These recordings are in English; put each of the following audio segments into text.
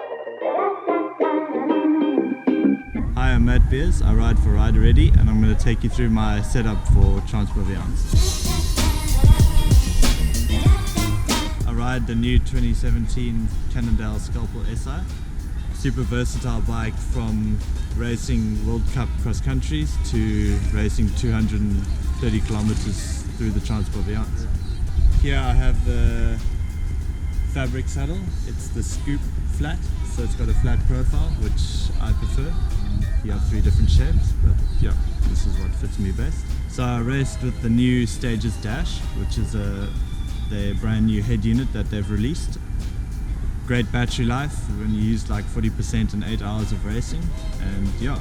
Hi, I'm Matt Beers. I ride for Ride Already, and I'm going to take you through my setup for Trans-Baviaans. I ride the new 2017 Cannondale Scalpel-Si. Super versatile bike, from racing World Cup cross countries to racing 230 kilometers through the Trans-Baviaans. Here I have the fabric saddle. It's the scoop flat, so it's got a flat profile, which I prefer. You have 3 different shapes, but yeah, this is what fits me best. So I raced with the new Stages Dash, which is their brand new head unit that they've released. Great battery life when you use like 40% in 8 hours of racing, and yeah,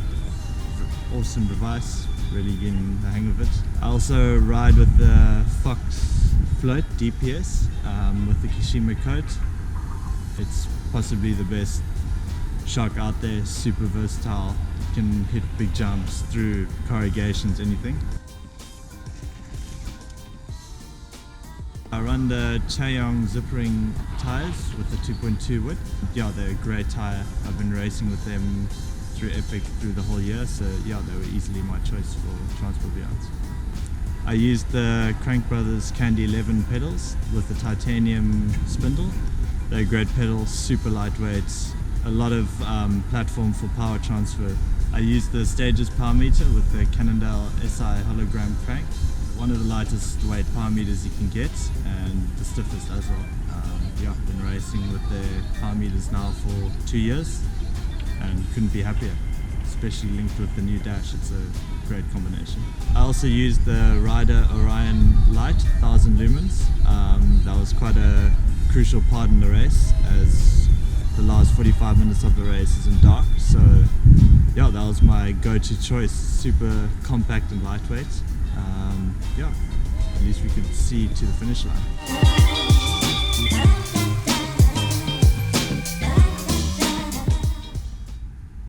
awesome device, really getting the hang of it. I also ride with the Fox Float DPS with the Kashima coat. It's possibly the best shock out there, super versatile, can hit big jumps through corrugations, anything. I run the Chayong zippering tyres with the 2.2 width. Yeah, they're a great tyre. I've been racing with them through Epic through the whole year, so yeah, they were easily my choice for Trans-Baviaans. I used the Crank Brothers Candy 11 pedals with the titanium spindle. They're great pedals, super lightweight, a lot of platform for power transfer. I used the Stages power meter with the Cannondale SI hologram crank. One of the lightest weight power meters you can get, and the stiffest as well. Yeah, I've been racing with their power meters now for 2 years and couldn't be happier, especially linked with the new dash. It's a great combination. I also used the Rider Orion Light 1000 lumens. That was quite a crucial part in the race, as the last 45 minutes of the race is in dark, so yeah, that was my go-to choice. Super compact and lightweight. Yeah, at least we could see to the finish line.